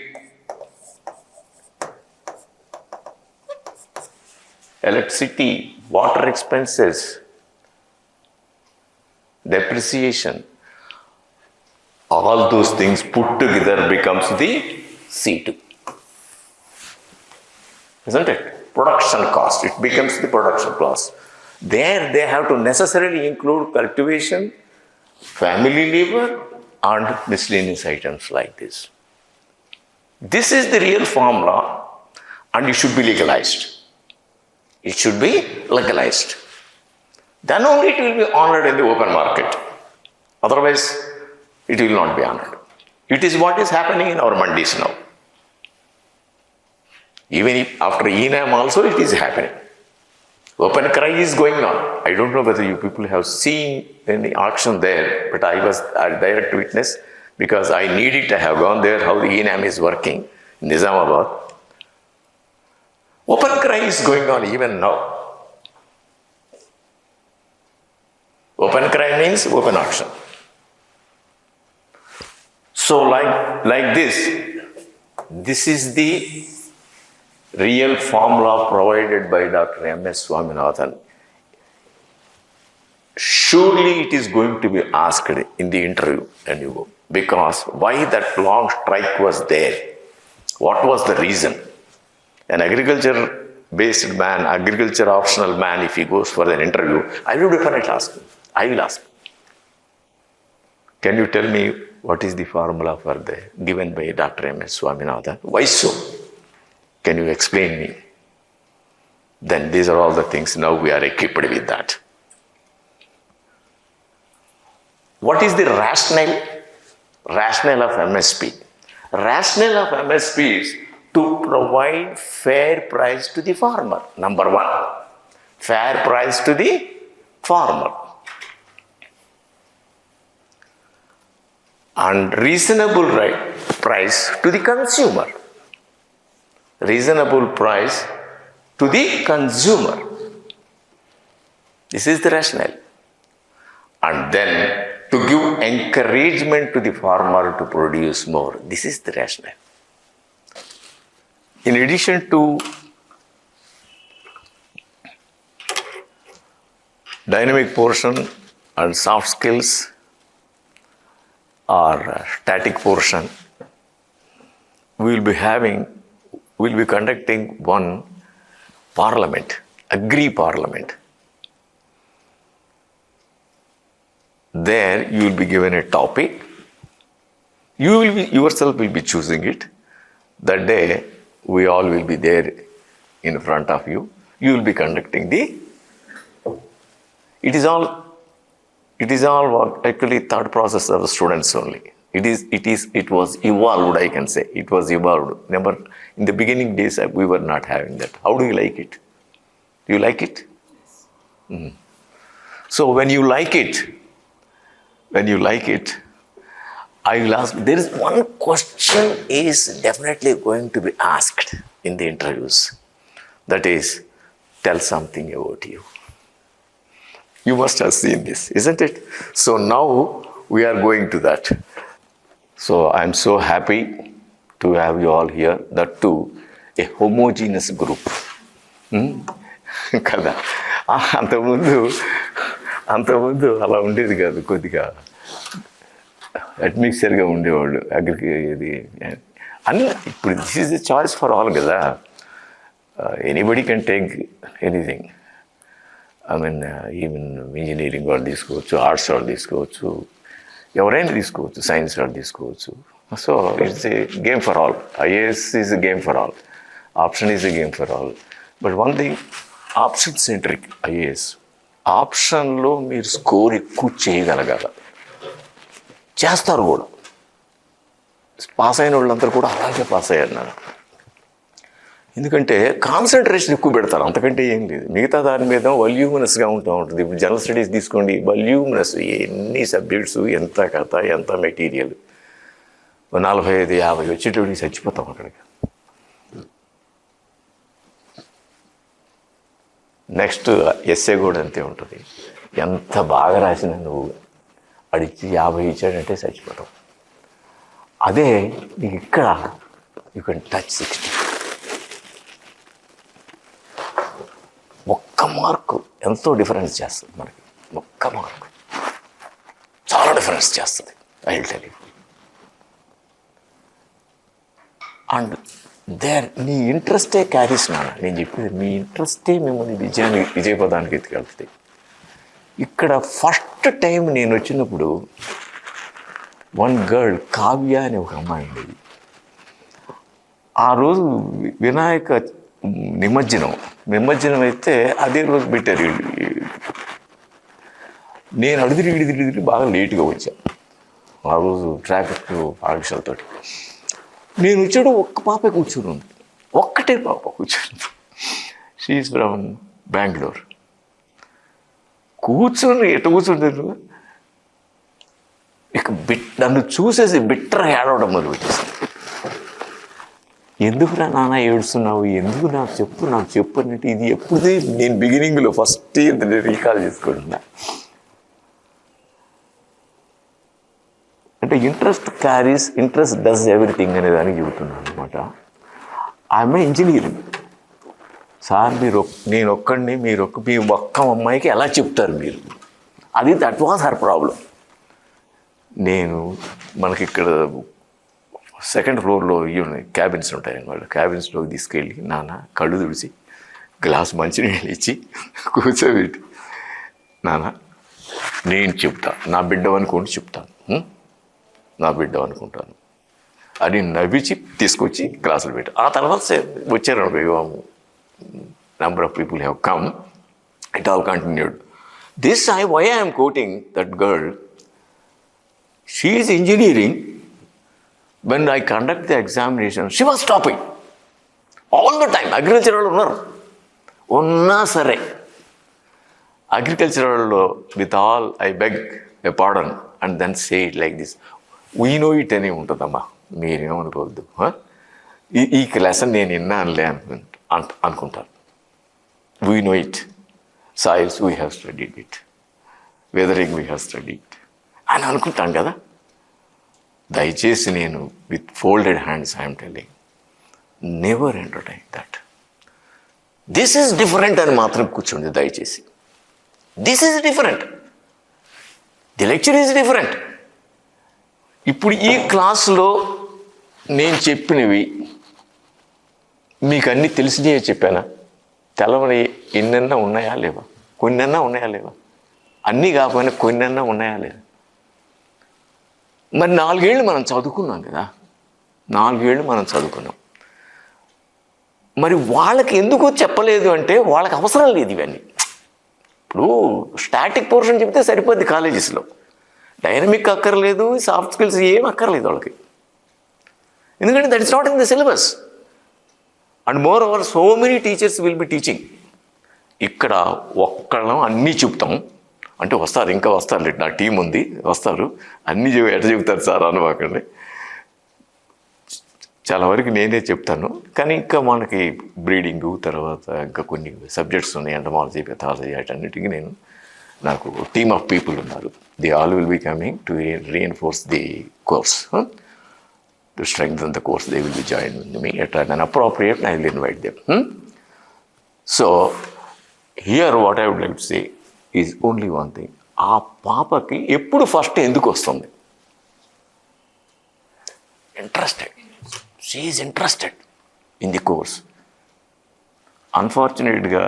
Electricity, water expenses, depreciation, all those things put together becomes the C2. Isn't it? Production cost, it becomes the production cost. There they have to necessarily include cultivation, family labor and miscellaneous items like this. This is the real formula and it should be legalized. It should be legalized. Then only it will be honored in the open market. Otherwise, it will not be honored. It is what is happening in our mandis now. Even if after ENAM also it is happening. Open cry is going on. I don't know whether you people have seen any auction there, but I was a direct witness because I needed to have gone there how the ENAM is working in Nizamabad. Open cry is going on even now. Open cry means open auction. So like this is the real formula provided by Dr. M.S. Swaminathan. Surely it is going to be asked in the interview when you go. Because why that long strike was there? What was the reason? An agriculture-based man, agriculture optional man, if he goes for an interview, I will definitely ask him. I will ask. Can you tell me what is the formula for the given by Dr. M.S. Swaminathan? Why so? Can you explain me? Then these are all the things now we are equipped with that. What is the rationale of MSP? Rationale of MSP is to provide fair price to the farmer. Number one, fair price to the farmer. And reasonable price to the consumer. Reasonable price to the consumer. This is the rationale. And then to give encouragement to the farmer to produce more. This is the rationale. In addition to dynamic portion and soft skills or static portion, we will be conducting one parliament, agri-parliament. There you will be given a topic. You yourself will be choosing it. That day we all will be there in front of you. You will be conducting it is all actually thought process of students only. It was evolved, I can say. It was evolved. Remember, in the beginning days, we were not having that. How do you like it? Do you like it? Yes. So when you like it, I will ask, there is one question is definitely going to be asked in the interviews. That is, tell something about you. You must have seen this, isn't it? So now we are going to that. So I'm so happy to have you all here, that too, a homogeneous group. Kada. అంతకుముందు అలా ఉండేది కాదు, కొద్దిగా అడ్మిక్చర్గా ఉండేవాడు ఇది అన్నీ. ఇప్పుడు this is the choice for all కదా. Anybody can take anything. I mean even engineering వాళ్ళు తీసుకోవచ్చు, ఆర్ట్స్ వాళ్ళు తీసుకోవచ్చు, ఎవరైనా తీసుకోవచ్చు, సైన్స్ వాళ్ళు తీసుకోవచ్చు. So it's a game for all. IAS is a game for all. Option is a game for all. But one thing, option centric IAS. ఆప్షన్లో మీరు స్కోర్ ఎక్కువ చేయగలగాల, చేస్తారు కూడా. పాస్ అయిన వాళ్ళందరూ కూడా అలాగే పాస్ అయ్యారు నాకు. ఎందుకంటే కాన్సన్ట్రేషన్ ఎక్కువ పెడతారు, అంతకంటే ఏం లేదు. మిగతా దాని మీద వల్యూమినస్గా ఉంటుంది. ఇప్పుడు జనరల్ స్టడీస్ తీసుకోండి, వల్యూమినస్, ఎన్ని సబ్జెక్ట్స్, ఎంత కథ, ఎంత మెటీరియల్. 45-50 వచ్చేటప్పటికి చచ్చిపోతాం అక్కడికి. నెక్స్ట్ ఎస్ఏ కూడా అంతే ఉంటుంది. ఎంత బాగా రాసినా నువ్వు అడిచి 50 ఇచ్చాడంటే చచ్చిపోతాం. అదే నీకు ఇక్కడ యూ కెన్ టచ్ 60. ఒక్క మార్కు ఎంతో డిఫరెన్స్ చేస్తుంది మనకి. ఒక్క మార్కు చాలా డిఫరెన్స్ చేస్తుంది. I will tell you. And నీ ఇంట్రెస్టే క్యారీస్ నాన్న. నేను చెప్పేది మీ ఇంట్రెస్టే మిమ్మల్ని విజయపదానికి ఎత్తుకెళ్తుంది. ఇక్కడ ఫస్ట్ టైం నేను వచ్చినప్పుడు వన్ గర్ల్, కావ్య అనే ఒక అమ్మాయి ఉండేది. ఆ రోజు వినాయక నిమజ్జనం అయితే అదే రోజు పెట్టారు. నేను అడిదిరిగి బాగా లేటుగా వచ్చాను ఆ రోజు ట్రాఫిక్ ఆంక్షలతోటి. నేను వచ్చాడు, ఒక్క పాపే కూర్చుని ఉంది. ఒక్కటే పాప కూర్చొని. She's from Bengaluru. కూర్చొని ఎటు కూర్చుంటారు, ఇక నన్ను చూసేసి బిట్టర్ ఏడవడం మొదలుపెట్టేసి, ఎందుకురా నాన్న ఏడుస్తున్నావు, ఎందుకు నాకు చెప్పు అన్నట్టు. ఇది ఎప్పుడుది నేను బిగినింగ్లో ఫస్ట్ రీకాల్ చేసుకుంటున్నా. అంటే ఇంట్రెస్ట్ డస్ ఎవ్రీథింగ్ అనే దానికి చెబుతున్నాను అనమాట. ఆమె ఇంజనీరింగ్. సార్ నేను ఒక్కడిని మీ ఒక్క అమ్మాయికి ఎలా చెప్తారు మీరు, అది దట్ వాజ్ హర్ ప్రాబ్లం. మనకి ఇక్కడ సెకండ్ ఫ్లోర్లో క్యాబిన్స్ ఉంటాయన్నమాట. క్యాబిన్స్లోకి తీసుకెళ్ళి నాన్న కళ్ళు తుడిచి గ్లాస్ మంచినీళ్ళు ఇచ్చి కూర్చోబెట్టి, నాన్న నేను చెప్తా, నా బిడ్డ అనుకోండి చెప్తాను, నా బిడ్డ అనుకుంటాను అని నవ్వించి తీసుకొచ్చి క్లాసులు పెట్టి, ఆ తర్వాత వచ్చారు. Number of people have come, it all continued. Why I'm quoting that girl, she is engineering. When I conduct the examination, she was stopping all the time. Agricultural ఉన్నా సరే, అగ్రికల్చరల్లో with all I beg a pardon and then say it like this, we know it అని ఉంటుందమ్మా, మీరేమనుకోవద్దు, ఈ lesson నేను విన్నానులే అనుకుంటాను. We know it, soils we have studied it, weathering we have studied అని అనుకుంటాను కదా. దయచేసి నేను with folded hands I'm telling, never entertain that. This is different అని మాత్రం కూర్చోండి దయచేసి. This is different, the lecture is different. ఇప్పుడు ఈ క్లాసులో నేను చెప్పినవి మీకు అన్నీ తెలిసినవే చెప్పానా? తెలవని ఎన్నెన్నా ఉన్నాయా లేవా? కొన్నెన్నా ఉన్నాయా లేవా? అన్నీ కాకపోయినా కొన్నెన్నా ఉన్నాయా లేదా? మరి 4 ఏళ్ళు మనం చదువుకున్నాం కదా, 4 ఏళ్ళు మనం చదువుకున్నాం. మరి వాళ్ళకి ఎందుకు చెప్పలేదు అంటే వాళ్ళకి అవసరం లేదు ఇవన్నీ. ఇప్పుడు స్టాటిక్ పోర్షన్ చెప్తే సరిపోద్ది కాలేజెస్లో, డైనమిక్ అక్కర్లేదు, సాఫ్ట్ స్కిల్స్ ఏం అక్కర్లేదు వాళ్ళకి, ఎందుకంటే that is not in the syllabus. And more over so many teachers will be teaching. ఇక్కడ ఒక్కళ్ళం అన్నీ చెప్తాం అంటే వస్తారు, ఇంకా వస్తారు, నా టీం ఉంది, వస్తారు, అన్నీ ఎట్లా చెప్తారు సార్ అనుకోకండి. చాలా వరకు నేనే చెప్తాను, కానీ ఇంకా మనకి బ్రీడింగు తర్వాత ఇంకా కొన్ని సబ్జెక్ట్స్ ఉన్నాయి, ఎంటమాలజీ, పెథాలజీ, వాటన్నిటికీ నాకు టీమ్ ఆఫ్ పీపుల్ ఉన్నారు. They all will be coming to reinforce the course, to strengthen the course. They will be join with me at an appropriate, I will invite them. So here what I would like to say is only one thing. ఆ పాపకి ఎప్పుడు first ఎందుకు వస్తుంది? Interested. She is interested in the course. అన్ఫార్చునేట్గా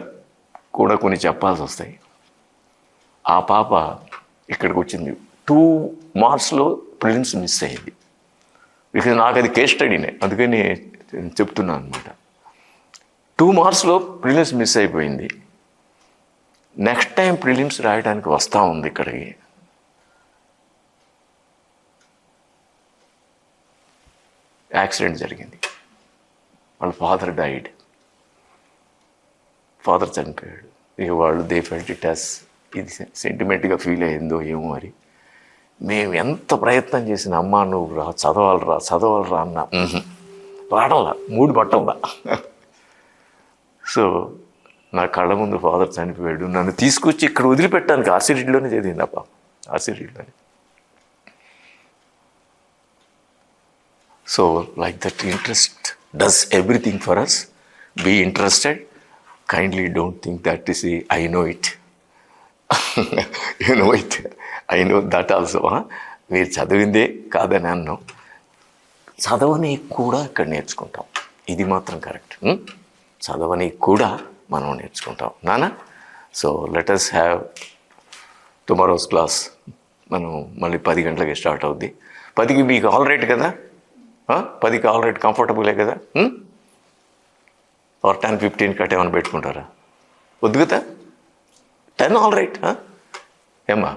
కూడా కొన్ని చెప్పాల్సి వస్తాయి. ఆ పాప ఇక్కడికి వచ్చింది, 2 మార్క్స్లో ప్రిలిమ్స్ మిస్ అయింది. బికాజ్ నాకు అది కేస్ స్టడీనే, అందుకని చెప్తున్నాను అనమాట. 2 మార్క్స్లో ప్రిలిమ్స్ మిస్ అయిపోయింది. నెక్స్ట్ టైం ప్రిలిమ్స్ రాయడానికి వస్తూ ఉంది ఇక్కడికి. యాక్సిడెంట్ జరిగింది, వాళ్ళ ఫాదర్ డైడ్, ఫాదర్ చనిపోయాడు. ఇక వాళ్ళు దే ఫెల్ట్ ఇట్ యాస్, ఇది సెంటిమెంట్గా ఫీల్ అయ్యిందో ఏమో మరి. మేము ఎంత ప్రయత్నం చేసిన, అమ్మా నువ్వు చదవాలరా అన్న, రావడంలా, మూడు పట్టంలా. సో నా కళ్ళ ముందు ఫాదర్ చనిపోయాడు, నన్ను తీసుకొచ్చి ఇక్కడ వదిలిపెట్టడానికి R.C.Reddyలోనే చదివింది అప్ప, R.C.Reddyలోనే. So like that interest does everything for us. Be interested. Kindly don't think that is I know it, you know it, I know that also. మీరు చదివిందే కాదని అన్నాం, చదవని కూడా ఇక్కడ నేర్చుకుంటాం, ఇది మాత్రం కరెక్ట్. చదవని కూడా మనం నేర్చుకుంటాం నాన్న. So let us have tomorrow's class. మనం మళ్ళీ 10 గంటలకి స్టార్ట్ అవుద్ది. 10కి మీకు ఆల్ రైట్ కదా? 10కి ఆల్ రైట్, కంఫర్టబులే కదా? ఆర్ 10:15 కట్ ఏమైనా పెట్టుకుంటారా? వద్దు కదా, 10 ఆల్ రైట్. ఏమ్మా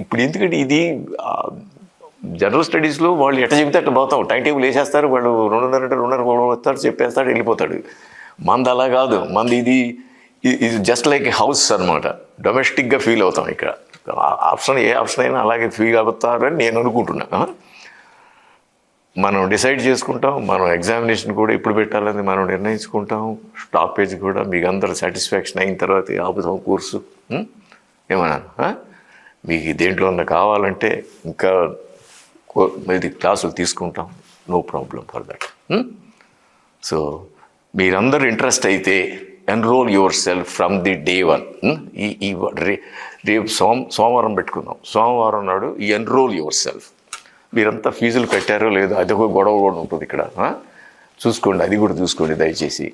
ఇప్పుడు ఎందుకంటే ఇది జనరల్ స్టడీస్లో వాళ్ళు ఎట్ట చెబితే అట్లా పోతాం, టైం టేబుల్ వేసేస్తారు, వాళ్ళు 2:30 వస్తారు, చెప్పేస్తాడు, వెళ్ళిపోతాడు. మంది అలా కాదు, మంది ఇది జస్ట్ లైక్ హౌస్ అనమాట. డొమెస్టిక్గా ఫీల్ అవుతాం ఇక్కడ. ఏ ఆప్షన్ అయినా అలాగే ఫీల్ అవుతారని నేను అనుకుంటున్నా. మనం డిసైడ్ చేసుకుంటాం, మనం ఎగ్జామినేషన్ కూడా ఎప్పుడు పెట్టాలని మనం నిర్ణయించుకుంటాం. స్టాపేజ్ కూడా మీకు అందరూ సాటిస్ఫాక్షన్ అయిన తర్వాత ఆపుతాం కోర్సు. ఏమన్నా మీకు దేంట్లో ఉన్న కావాలంటే ఇంకా ఇది క్లాసులు తీసుకుంటాం, no problem for that. So మీరందరూ ఇంట్రెస్ట్ అయితే enrol yourself from the day 1. రేపు సోమవారం పెట్టుకుందాం. సోమవారం నాడు ఎన్రోల్ యువర్ సెల్ఫ్. మీరంతా ఫీజులు కట్టారో లేదో అది ఒక గొడవ కూడా ఉంటుంది ఇక్కడ. చూసుకోండి, అది కూడా చూసుకోండి దయచేసి.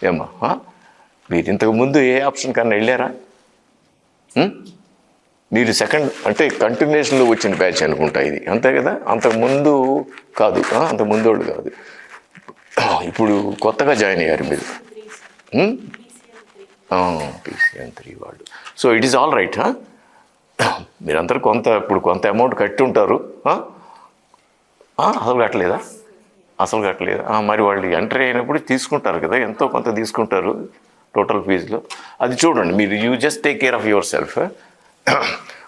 ఏమ్మా మీరు ఇంతకుముందు ఏ ఆప్షన్ కన్నా వెళ్ళారా? మీరు సెకండ్ అంటే కంటిన్యూషన్లో వచ్చిన బ్యాచ్ అనుకుంటా ఇది, అంతే కదా? అంతకుముందు కాదు, అంతకుముందు వాళ్ళు కాదు, ఇప్పుడు కొత్తగా జాయిన్ అయ్యారు మీరు. PCM 3 వాళ్ళు. So it is all right. మీరందరూ ఇప్పుడు కొంత అమౌంట్ కట్టి ఉంటారు. అసలు కట్టలేదా? అసలు కట్టలేదా? మరి వాళ్ళు ఎంట్రీ అయినప్పుడు తీసుకుంటారు కదా, ఎంతో కొంత తీసుకుంటారు టోటల్ ఫీజులో. అది చూడండి మీరు. You just take care of yourself.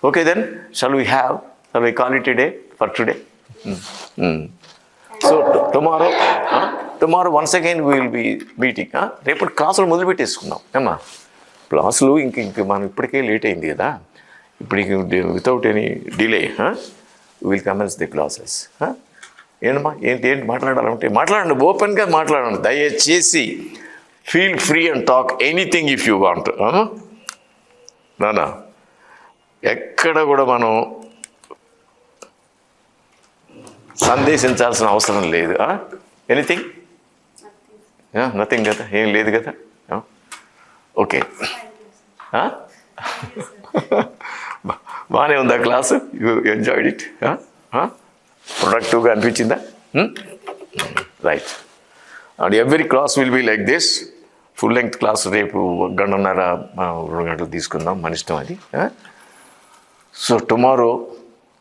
Okay then shall we call it day for today? So tomorrow once again we will be meeting. రేపటి క్లాసులు మొదలుపెట్టేసుకుందాం. ఏమ్మా క్లాసులు ఇంక మనం ఇప్పటికే లేట్ అయింది కదా, ఇప్పుడు without any delay will commence the classes. ఏంటమ్మా ఏంటి మాట్లాడాలంటే మాట్లాడండి, ఓపెన్గా మాట్లాడండి దయచేసి. Feel free and talk anything if you want. నానా ఎక్కడ కూడా మనం సందేశించాల్సిన అవసరం లేదు. ఎనీథింగ్? నథింగ్ కదా, ఏం లేదు కదా. ఓకే, బాగానే ఉందా క్లాసు? You enjoyed it? ప్రొడక్టివ్గా అనిపించిందా? Right. And every class will be like this. Full length class రేపు 1:30 2 గంటలు తీసుకుందాం, మన ఇష్టం అది. So tomorrow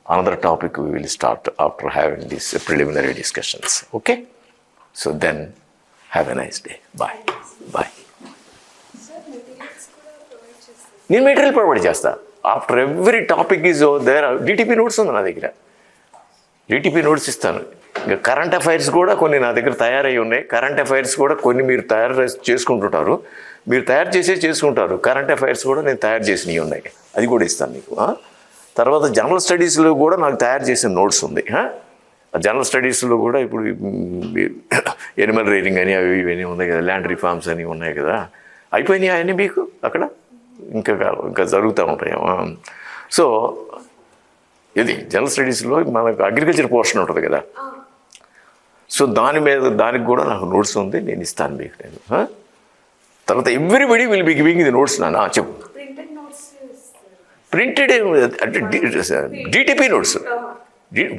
another topic we will start after having these preliminary discussions. Okay? So then have a nice day. Bye. Bye. నేను material provide చేస్తా. After every topic is there DTP notes ఉంది నా దగ్గర. డిటిపి నోట్స్ ఇస్తాను. ఇంకా current affairs కూడా కొన్ని నా దగ్గర తయారై ఉన్నాయి. కరెంట్ అఫైర్స్ కూడా కొన్ని మీరు తయారు చేసుకుంటుంటారు, మీరు తయారు చేసుకుంటారు. కరెంట్ అఫైర్స్ కూడా నేను తయారు చేసినవి ఉన్నాయి, అది కూడా ఇస్తాను నీకు. తర్వాత జనరల్ స్టడీస్లో కూడా నాకు తయారు చేసిన నోట్స్ ఉంది. జనరల్ స్టడీస్లో కూడా ఇప్పుడు ఎనిమల్ రేటింగ్ అని అవి ఇవన్నీ ఉన్నాయి కదా, ల్యాండ్ రిఫార్మ్స్ అని ఉన్నాయి కదా, అయిపోయినాయి అవన్నీ మీకు అక్కడ ఇంకా జరుగుతూ ఉంటాయి. సో ఇది జనరల్ స్టడీస్లో మనకు అగ్రికల్చర్ పోర్షన్ ఉంటుంది కదా, సో దానికి కూడా నాకు నోట్స్ ఉంది, నేను ఇస్తాను మీకు. నేను తర్వాత everybody will be giving the notes. నాన్న చెప్పు. ప్రింటెడ్ అంటే DTP notes.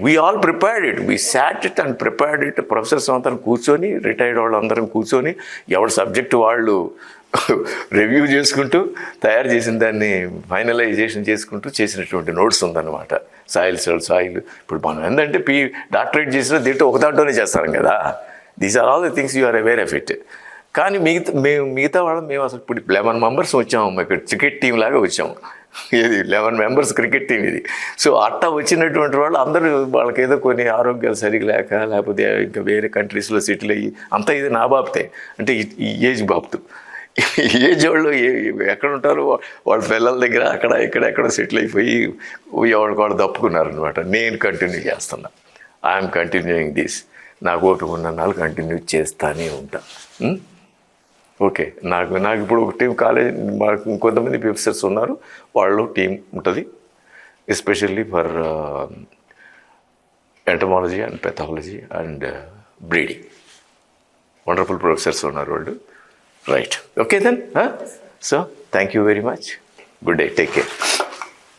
We all prepared it, we short it and prepared it. Professors అందరం కూర్చొని, రిటైర్డ్ వాళ్ళు అందరం కూర్చొని, ఎవరి సబ్జెక్ట్ వాళ్ళు రివ్యూ చేసుకుంటూ తయారు చేసిన దాన్ని ఫైనలైజేషన్ చేసుకుంటూ చేసినటువంటి నోట్స్ ఉందన్నమాట. సాయిల్ ఇప్పుడు మనం ఏంటంటే డాక్టరేట్ చేసిన దీంట్లో ఒక దాంట్లోనే చేస్తాం కదా. These are all the things you are aware of it. కానీ మిగతా వాళ్ళం మేము అసలు ఇప్పుడు 11 మెంబర్స్ వచ్చాము, ఇక్కడ క్రికెట్ టీం లాగా వచ్చాము. ఇది 11 మెంబర్స్ క్రికెట్ టీం ఇది. సో అట్టా వచ్చినటువంటి వాళ్ళు అందరూ వాళ్ళకి ఏదో కొన్ని ఆరోగ్యాలు సరిగా లేకపోతే ఇంకా వేరే కంట్రీస్లో సెటిల్ అయ్యి అంతా ఇది నా బాబుతే, అంటే ఈ ఏజ్ బాబుతూ. ఏజ్ వాళ్ళు ఎక్కడ ఉంటారో వాళ్ళ పిల్లల దగ్గర అక్కడ ఎక్కడో సెటిల్ అయిపోయి వాళ్ళు తప్పుకున్నారనమాట. నేను కంటిన్యూ చేస్తున్నా. I'm continuing this. నాకు ఓపిక ఉన్న నాళ్ళు కంటిన్యూ చేస్తానే ఉంటా. ఓకే, నాకు ఇప్పుడు ఒక టీం కాలేజ్, మాకు కొంతమంది ప్రొఫెసర్స్ ఉన్నారు, వాళ్ళు టీం ఉంటుంది especially for entomology and pathology and breeding. Wonderful professors ఉన్నారు వాళ్ళు. Right, okay then. So thank you very much. Good day, take care.